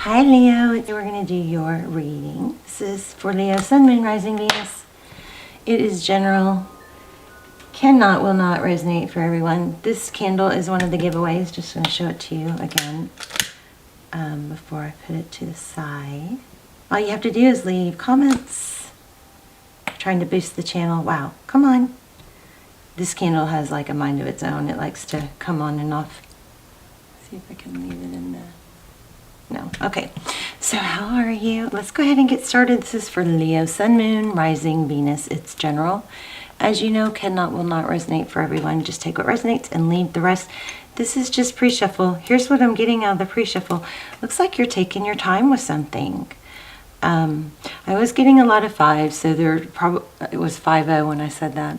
Hi Leo, we're going to do your reading. This is for Leo, Sun, Moon, Rising, Venus. It is general, will not resonate for everyone. This candle is one of the giveaways. Just going to show it to you again before I put it to the side. All you have to do is leave comments. I'm trying to boost the channel. Wow, come on. This candle has like a mind of its own. It likes to come on and off. Let's see if I can leave it in the... No. Okay. So how are you? Let's go ahead and get started. This is for Leo, Sun, Moon, Rising, Venus. It's general. As you know, will not resonate for everyone. Just take what resonates and leave the rest. This is just pre-shuffle. Here's what I'm getting out of the pre-shuffle. Looks like you're taking your time with something. I was getting a lot of fives, so it was 5-0 when I said that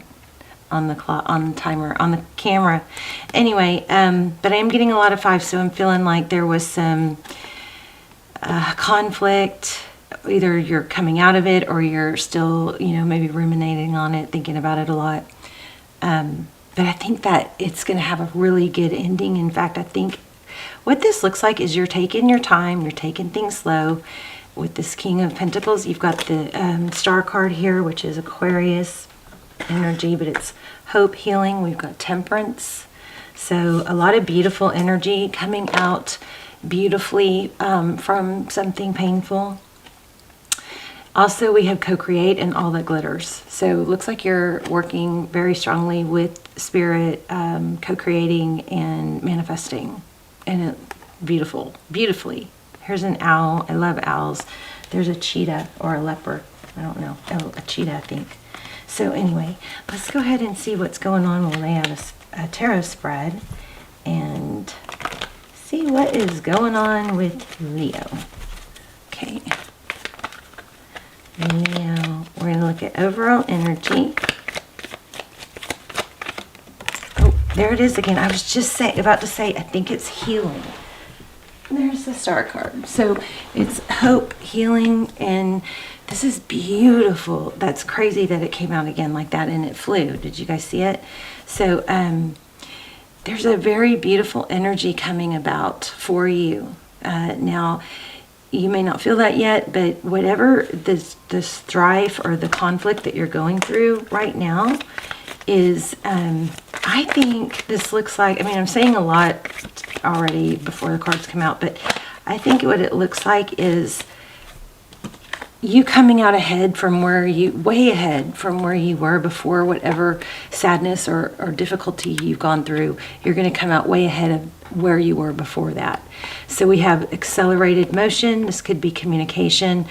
on the clock, on the timer, on the camera. Anyway, but I am getting a lot of fives, so I'm feeling like there was some conflict. Either you're coming out of it or you're still, maybe ruminating on it, thinking about it a lot. But I think that it's going to have a really good ending. In fact, I think what this looks like is you're taking your time, you're taking things slow. With this King of Pentacles, you've got the Star card here, which is Aquarius energy, but it's hope, healing. We've got Temperance. So a lot of beautiful energy coming out beautifully from something painful. Also, we have co-create and all that glitters. So it looks like you're working very strongly with spirit, co-creating and manifesting. And beautifully. Here's an owl. I love owls. There's a cheetah or a leopard. I don't know. Oh, a cheetah, I think. So anyway, let's go ahead and see what's going on. We'll lay out a tarot spread and see what is going on with Leo. Okay. Leo, we're going to look at overall energy. Oh, there it is again. I was just about to say, I think it's healing. There's the Star card. So it's hope, healing, and this is beautiful. That's crazy that it came out again like that and it flew. Did you guys see it? So there's a very beautiful energy coming about for you. Now, you may not feel that yet, but whatever this strife or the conflict that you're going through right now is, I think this looks like, I'm saying a lot already before the cards come out, but I think what it looks like is you coming out ahead from way ahead from where you were before. Whatever sadness or difficulty you've gone through, you're going to come out way ahead of where you were before that. So we have accelerated motion. This could be communication.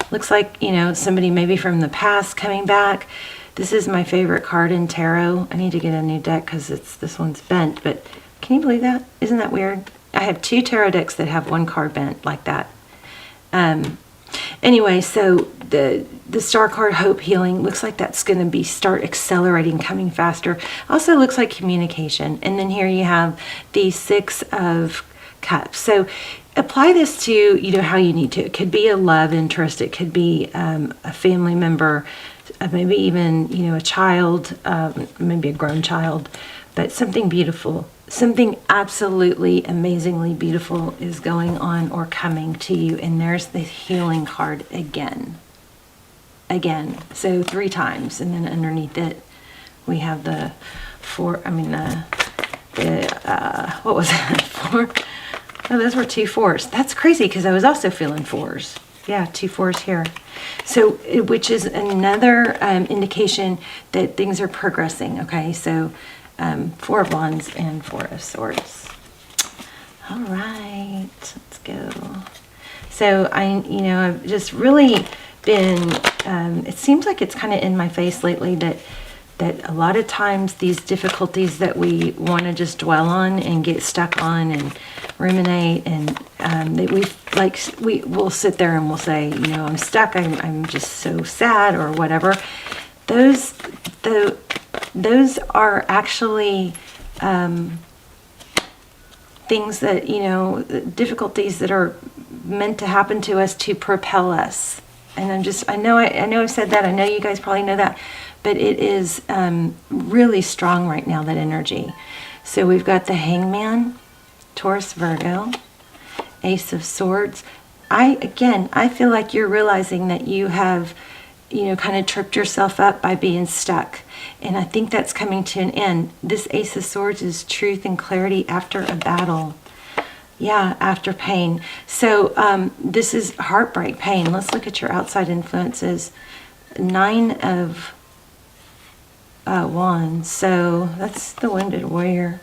Looks like, somebody maybe from the past coming back. This is my favorite card in tarot. I need to get a new deck because this one's bent, but can you believe that? Isn't that weird? I have 2 tarot decks that have one card bent like that. Anyway, so the Star card, hope, healing, looks like that's going to start accelerating, coming faster. Also looks like communication. And then here you have the 6 of Cups. So apply this to, how you need to. It could be a love interest. It could be a family member, maybe even, a child, maybe a grown child, but something beautiful. Something absolutely amazingly beautiful is going on or coming to you. And there's the healing card again. So 3 times. And then underneath it, we have the 4, what was that? 4? Oh, those were 2 4s. That's crazy because I was also feeling 4s. Yeah, 2 4s here. So, which is another indication that things are progressing. Okay, so 4 of Wands and 4 of Swords. All right, let's go. So I've just really been, it seems like it's kind of in my face lately that a lot of times these difficulties that we want to just dwell on and get stuck on and ruminate, and that we'll sit there and we'll say, I'm stuck, I'm just so sad or whatever. Those are actually things that, difficulties that are meant to happen to us to propel us. And I know I've said that. I know you guys probably know that. But it is really strong right now, that energy. So we've got the Hangman, Taurus, Virgo, Ace of Swords. I feel like you're realizing that you have, kind of tripped yourself up by being stuck. And I think that's coming to an end. This Ace of Swords is truth and clarity after a battle. Yeah, after pain. So this is heartbreak, pain. Let's look at your outside influences. 9 of Wands. So that's the Wounded Warrior.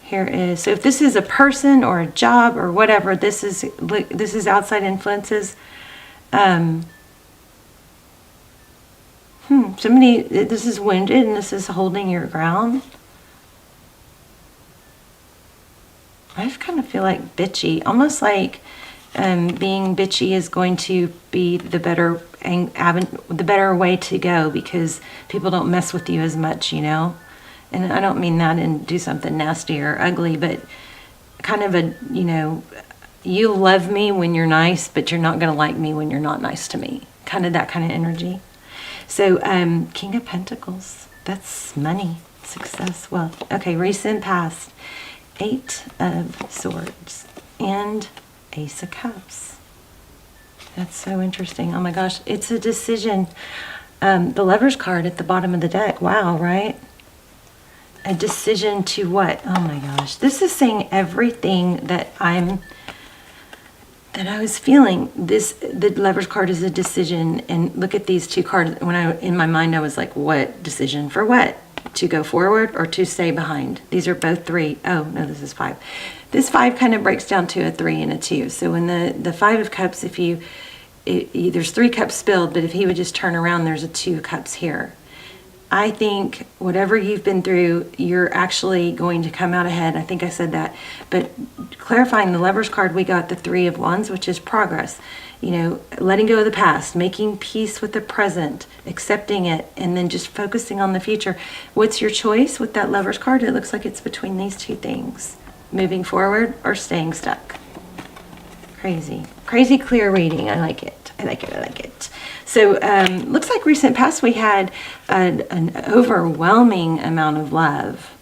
Here is, so if this is a person or a job or whatever, this is outside influences. Somebody, this is wounded and this is holding your ground. I kind of feel like bitchy, almost like being bitchy is going to be the better way to go, because people don't mess with you as much, And I don't mean that and do something nasty or ugly, but kind of a, you love me when you're nice, but you're not going to like me when you're not nice to me. Kind of that kind of energy. So King of Pentacles, that's money, success, wealth. Okay, recent past. 8 of Swords and Ace of Cups. That's so interesting. Oh my gosh, it's a decision. The Lover's card at the bottom of the deck. Wow, right? A decision to what? Oh my gosh. This is saying everything that I was feeling. The Lover's card is a decision, and look at these 2 cards. In my mind I was like, what decision for what? To go forward or to stay behind? These are both 3. Oh no, this is 5. This 5 kind of breaks down to a 3 and a 2. So when the 5 of Cups, there's 3 cups spilled, but if he would just turn around, there's a 2 cups here. I think whatever you've been through, you're actually going to come out ahead. I think I said that. But clarifying the Lover's card, we got the 3 of Wands, which is progress. Letting go of the past, making peace with the present, accepting it, and then just focusing on the future. What's your choice with that Lover's card? It looks like it's between these 2 things. Moving forward or staying stuck. Crazy. Crazy clear reading. I like it. I like it. So looks like recent past we had an overwhelming amount of love.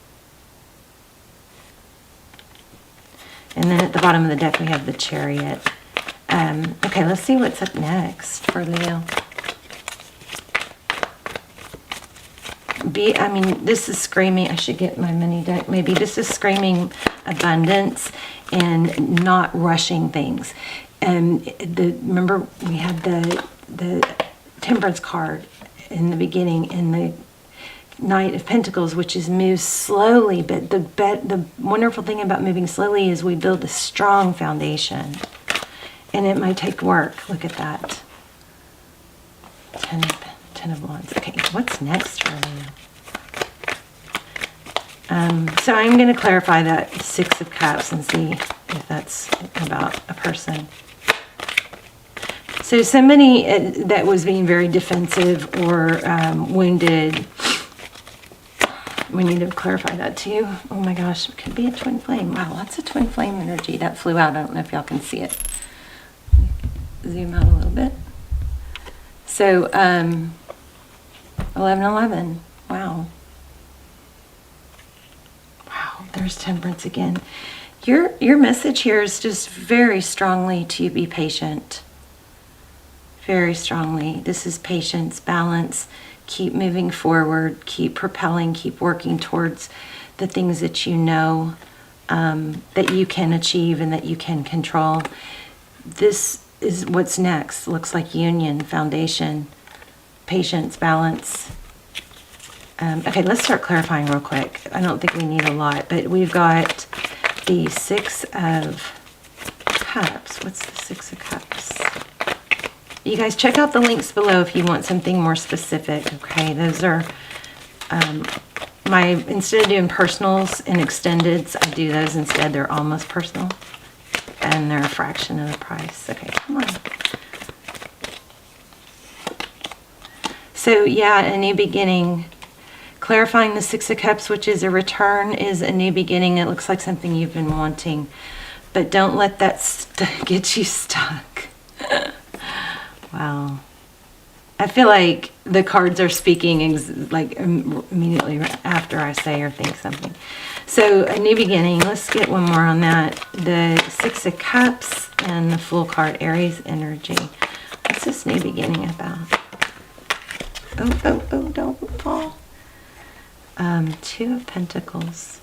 And then at the bottom of the deck we have the Chariot. Okay, let's see what's up next for Leo. This is screaming, I should get my mini deck maybe. This is screaming abundance and not rushing things. Remember we had the Temperance card in the beginning, in the Knight of Pentacles, which is move slowly, but the wonderful thing about moving slowly is we build a strong foundation. And it might take work. Look at that. 10 of Wands. Okay, what's next for you? So I'm going to clarify that 6 of Cups and see if that's about a person. So somebody that was being very defensive or wounded, we need to clarify that too. Oh my gosh, it could be a twin flame. Wow, that's a twin flame energy. That flew out. I don't know if y'all can see it. Zoom out a little bit. So 11. Wow, there's Temperance again. Your message here is just very strongly to be patient. Very strongly. This is patience, balance. Keep moving forward, keep propelling, keep working towards the things that you know that you can achieve and that you can control. This is what's next. Looks like union, foundation, patience, balance. Okay, let's start clarifying real quick. I don't think we need a lot, but we've got the 6 of Cups. What's the 6 of Cups? You guys check out the links below if you want something more specific. Okay, those are instead of doing personals and extendeds, I do those instead. They're almost personal and they're a fraction of the price. Okay, come on. So yeah, a new beginning. Clarifying the 6 of Cups, which is a return, is a new beginning. It looks like something you've been wanting, but don't let that get you stuck. Wow. I feel like the cards are speaking like immediately after I say or think something. So a new beginning. Let's get one more on that. The Six of Cups and the Fool card, Aries energy. What's this new beginning about? Oh, don't fall. Two of Pentacles.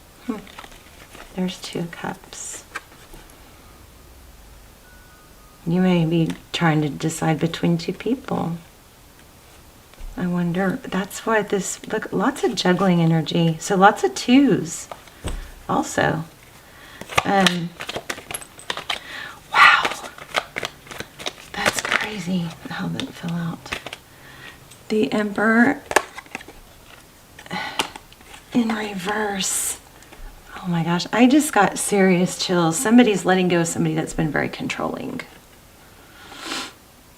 There's Two of Cups. You may be trying to decide between two people. I wonder, that's why this, look, lots of juggling energy. So lots of twos also. Wow. That's crazy how that fell out. The Emperor in reverse. Oh my gosh, I just got serious chills. Somebody's letting go of somebody that's been very controlling.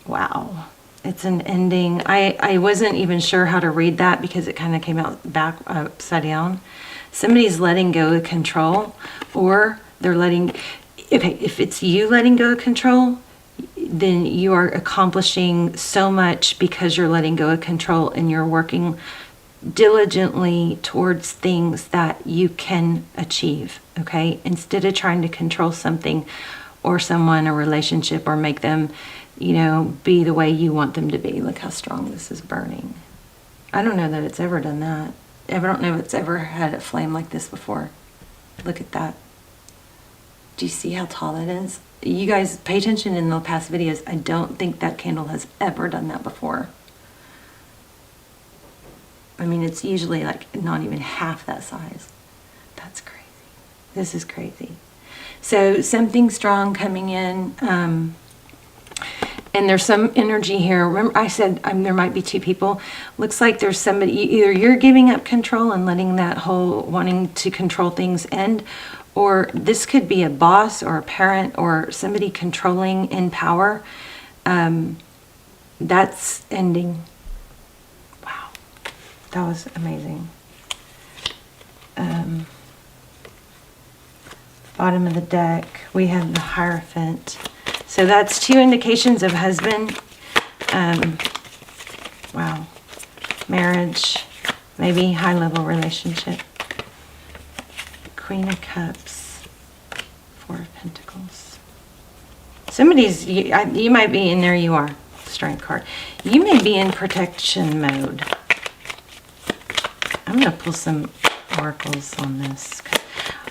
Wow. It's an ending. I wasn't even sure how to read that because it kind of came out back upside down. Somebody's letting go of control, or they're letting, okay, if it's you letting go of control, then you are accomplishing so much because you're letting go of control and you're working diligently towards things that you can achieve, okay? Instead of trying to control something or someone, a relationship, or make them, you know, be the way you want them to be. Look how strong this is burning. I don't know that it's ever done that. I don't know if it's ever had a flame like this before. Look at that. Do you see how tall that is? You guys pay attention in the past videos. I don't think that candle has ever done that before. I mean, it's usually like not even half that size. That's crazy. This is crazy. So something strong coming in. And there's some energy here. Remember, I said there might be two people. Looks like there's somebody, either you're giving up control and letting that whole wanting to control things end, or this could be a boss or a parent or somebody controlling in power. That's ending. Wow. That was amazing. Bottom of the deck, we have the Hierophant. So that's two indications of husband. Wow. Marriage, maybe high-level relationship. Queen of Cups, Four of Pentacles. Somebody's, you might be in there, you are, Strength card. You may be in protection mode. I'm going to pull some oracles on this.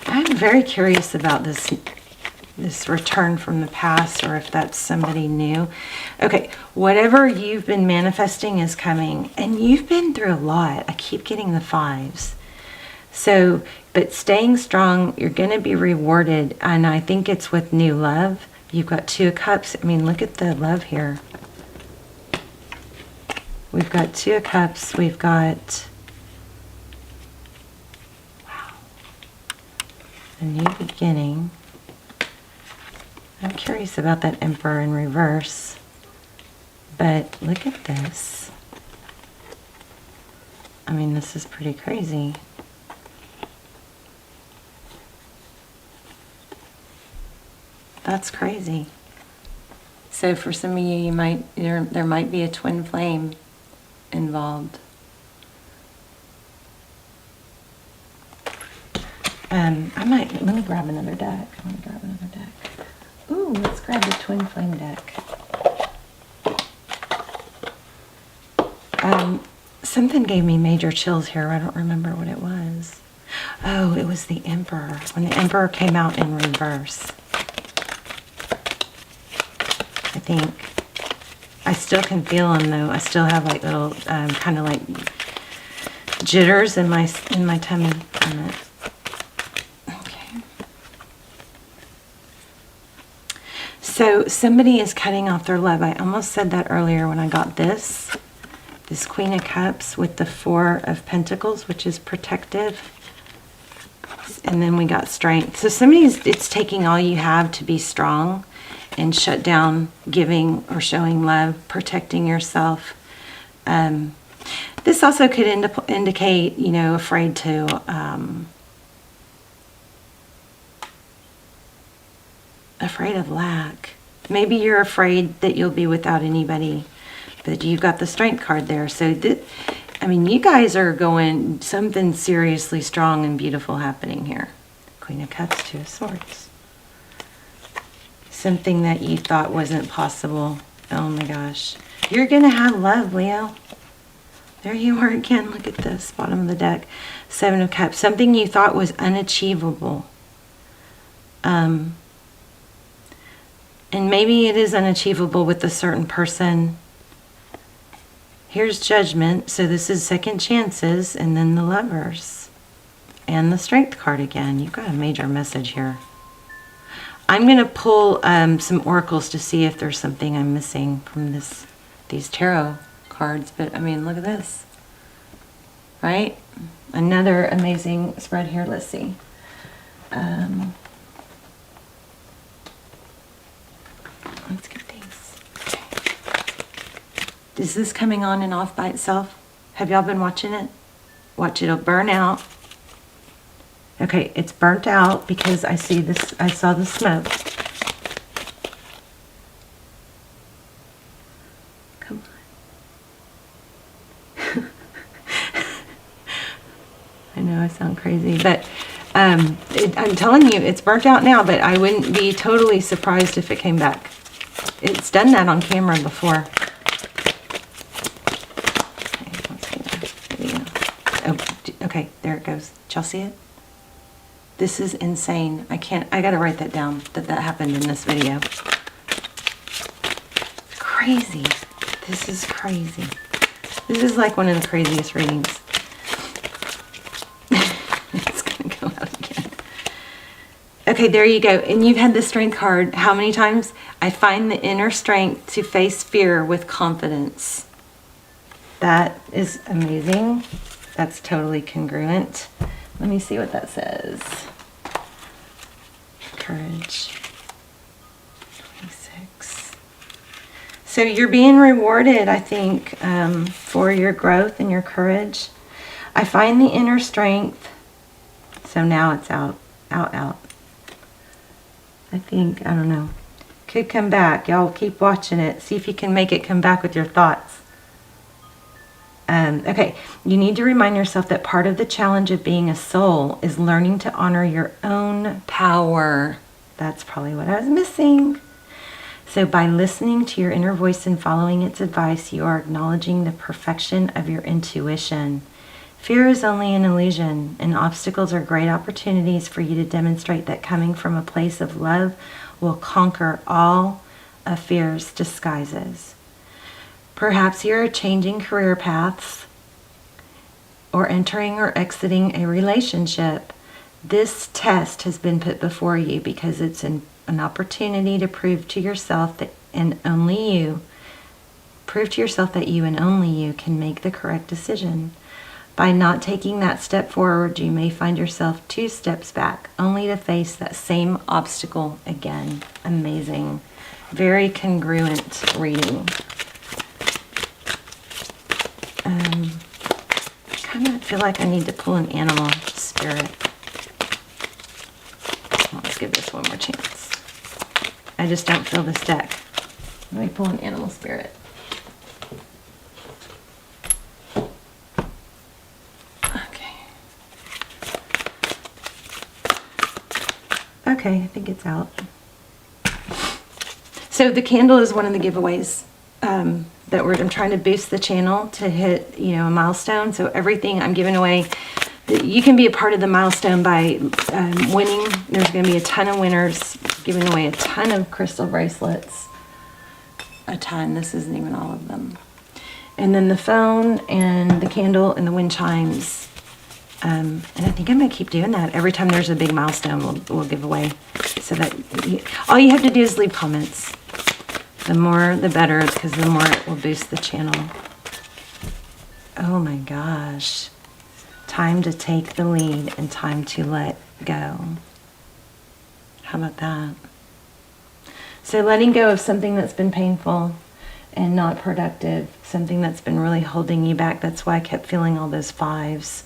I'm very curious about this return from the past, or if that's somebody new. Okay, whatever you've been manifesting is coming, and you've been through a lot. I keep getting the fives. So, but staying strong, you're going to be rewarded, and I think it's with new love. You've got Two of Cups. I mean, look at the love here. We've got Two of Cups. We've got, wow, a new beginning. I'm curious about that Emperor in reverse, but look at this. I mean, this is pretty crazy. That's crazy. So for some of you, there might be a twin flame involved. Let me grab another deck. Ooh, let's grab the twin flame deck. Something gave me major chills here. I don't remember what it was. Oh, it was the Emperor. When the Emperor came out in reverse. I think. I still can feel them though. I still have like little kind of like jitters in my tummy on it. So somebody is cutting off their love. I almost said that earlier when I got this Queen of Cups with the Four of Pentacles, which is protective. And then we got Strength. So it's taking all you have to be strong and shut down giving or showing love, protecting yourself. This also could indicate, you know, afraid to afraid of lack. Maybe you're afraid that you'll be without anybody, but you've got the Strength card there. So I mean, you guys are going something seriously strong and beautiful happening here. Queen of Cups, Two of Swords. Something that you thought wasn't possible. Oh my gosh. You're going to have love, Leo. There you are again. Look at this, bottom of the deck. Seven of Cups. Something you thought was unachievable. And maybe it is unachievable with a certain person. Here's Judgment. So this is second chances. And then the Lovers. And the Strength card again. You've got a major message here. I'm going to pull some oracles to see if there's something I'm missing from these tarot cards. But, I mean, look at this. Right? Another amazing spread here. Let's see. Let's get these. Okay. Is this coming on and off by itself? Have y'all been watching it? Watch it. It'll burn out. Okay, it's burnt out because I see this. I saw the smoke. Come on. I know I sound crazy, but I'm telling you, it's burnt out now, but I wouldn't be totally surprised if it came back. It's done that on camera before. Okay, let's see that. There we go. Oh, okay, there it goes. Did y'all see it? This is insane. I gotta write that down, that happened in this video. Crazy. This is crazy. This is like one of the craziest readings. It's gonna go out again. Okay, there you go. And you've had the Strength card how many times? I find the inner strength to face fear with confidence. That is amazing. That's totally congruent. Let me see what that says. Courage. 26. So you're being rewarded, I think, for your growth and your courage. I find the inner strength. So now it's out. Out. I think, I don't know. Could come back. Y'all keep watching it. See if you can make it come back with your thoughts. Okay, you need to remind yourself that part of the challenge of being a soul is learning to honor your own power. That's probably what I was missing. So by listening to your inner voice and following its advice, you are acknowledging the perfection of your intuition. Fear is only an illusion, and obstacles are great opportunities for you to demonstrate that coming from a place of love will conquer all of fear's disguises. Perhaps you're changing career paths or entering or exiting a relationship. This test has been put before you because it's an opportunity to prove to yourself that and only you, prove to yourself that you and only you can make the correct decision. By not taking that step forward, you may find yourself 2 steps back, only to face that same obstacle again. Amazing. Very congruent reading. I kind of feel like I need to pull an animal spirit. Let's give this one more chance. I just don't feel this deck. Let me pull an animal spirit. Okay. Okay, I think it's out. So the candle is one of the giveaways. That I'm trying to boost the channel to hit, a milestone. So everything I'm giving away, you can be a part of the milestone by winning. There's going to be a ton of winners, giving away a ton of crystal bracelets. A ton. This isn't even all of them. And then the phone and the candle and the wind chimes. And I think I'm going to keep doing that. Every time there's a big milestone, we'll give away. So that all you have to do is leave comments. The more, the better, because the more it will boost the channel. Oh my gosh. Time to take the lead and time to let go. How about that? So letting go of something that's been painful and not productive, something that's been really holding you back. That's why I kept feeling all those 5s.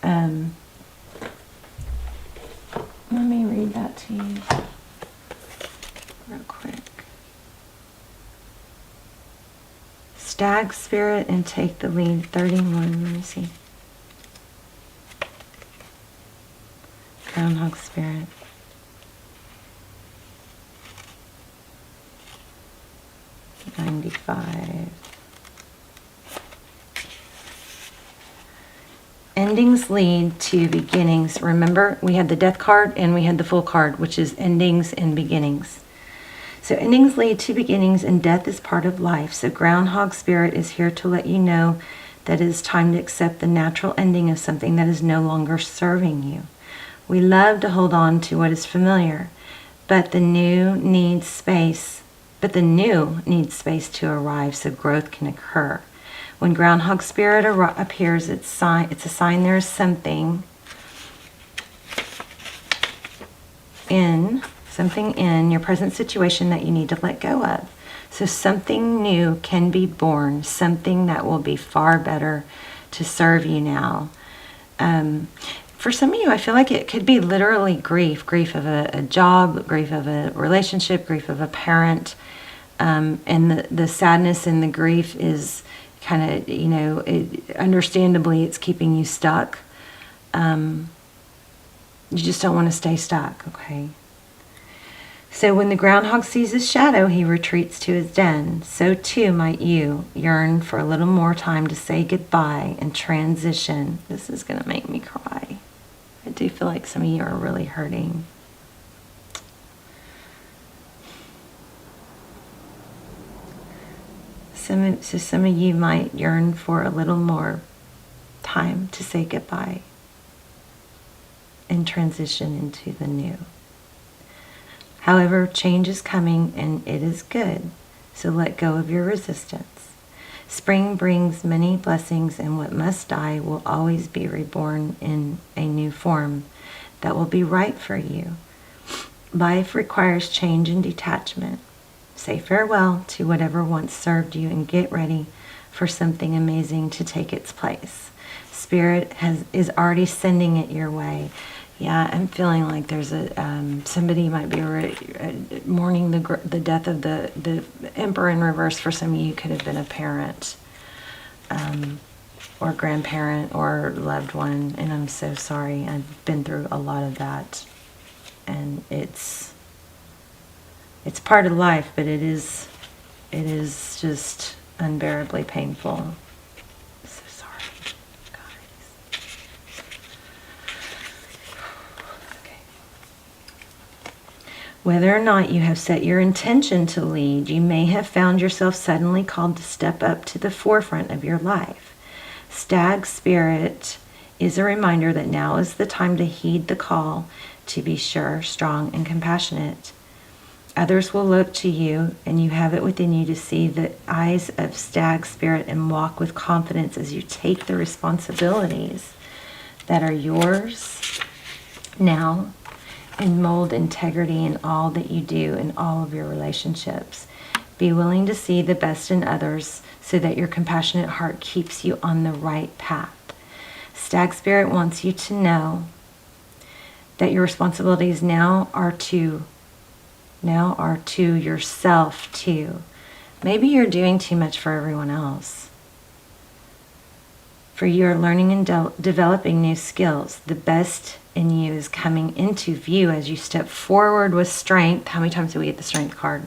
Let me read that to you real quick. Stag spirit and take the lead. 31, let me see. Groundhog spirit. $95. Endings lead to beginnings. Remember, we had the death card and we had the Fool card, which is endings and beginnings. So endings lead to beginnings, and death is part of life. So Groundhog Spirit is here to let you know that it is time to accept the natural ending of something that is no longer serving you. We love to hold on to what is familiar, but the new needs space. To arrive so growth can occur. When Groundhog Spirit appears, it's a sign there is something in your present situation that you need to let go of. So something new can be born, something that will be far better to serve you now. For some of you, I feel like it could be literally grief of a job, grief of a relationship, grief of a parent. And the sadness and the grief is kind of, understandably, it's keeping you stuck. You just don't want to stay stuck, okay? So when the groundhog sees his shadow, he retreats to his den. So too might you yearn for a little more time to say goodbye and transition. This is going to make me cry. I do feel like some of you are really hurting. Some of you might yearn for a little more time to say goodbye and transition into the new. However, change is coming and it is good, so let go of your resistance. Spring brings many blessings, and what must die will always be reborn in a new form that will be right for you. Life requires change and detachment. Say farewell to whatever once served you and get ready for something amazing to take its place. Spirit is already sending it your way. Yeah, I'm feeling like there's somebody might be mourning the death of the Emperor in reverse. For some of you, could have been a parent, or grandparent, or loved one. And I'm so sorry. I've been through a lot of that, and it's part of life, but it is just unbearably painful. So sorry, guys. Okay. Whether or not you have set your intention to lead, you may have found yourself suddenly called to step up to the forefront of your life. Stag Spirit is a reminder that now is the time to heed the call to be sure, strong, and compassionate. Others will look to you, and you have it within you to see the eyes of Stag Spirit and walk with confidence as you take the responsibilities that are yours now and mold integrity in all that you do in all of your relationships. Be willing to see the best in others so that your compassionate heart keeps you on the right path. Stag Spirit wants you to know that your responsibilities now are to yourself too. Maybe you're doing too much for everyone else. For you are learning and developing new skills. The best in you is coming into view as you step forward with strength. How many times do we get the strength card?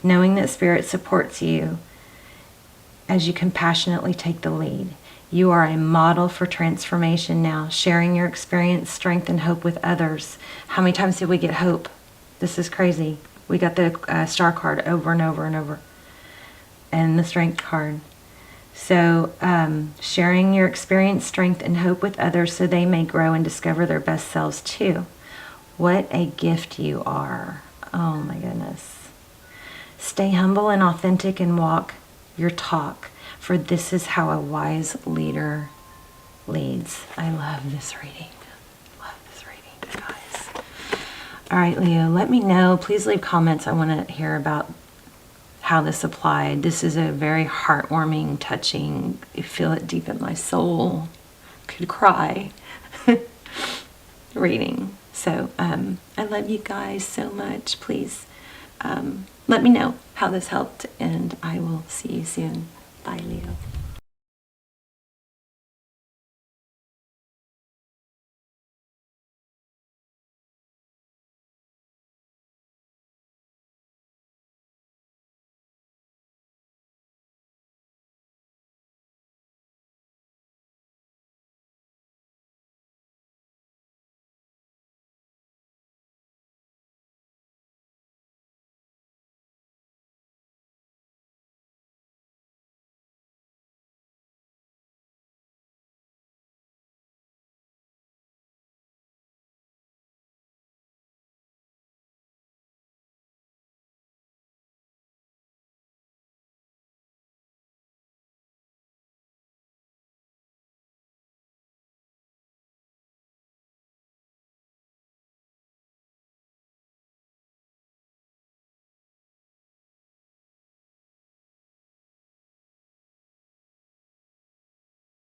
Knowing that Spirit supports you as you compassionately take the lead. You are a model for transformation now, sharing your experience, strength, and hope with others. How many times did we get hope? This is crazy. We got the star card over and over and over. And the strength card. So sharing your experience, strength, and hope with others so they may grow and discover their best selves too. What a gift you are. Oh my goodness. Stay humble and authentic and walk your talk, for this is how a wise leader leads. I love this reading. Guys. All right, Leo, let me know. Please leave comments. I want to hear about how this applied. This is a very heartwarming, touching, I feel it deep in my soul, could cry reading. So I love you guys so much. Please let me know how this helped, and I will see you soon. Bye, Leo.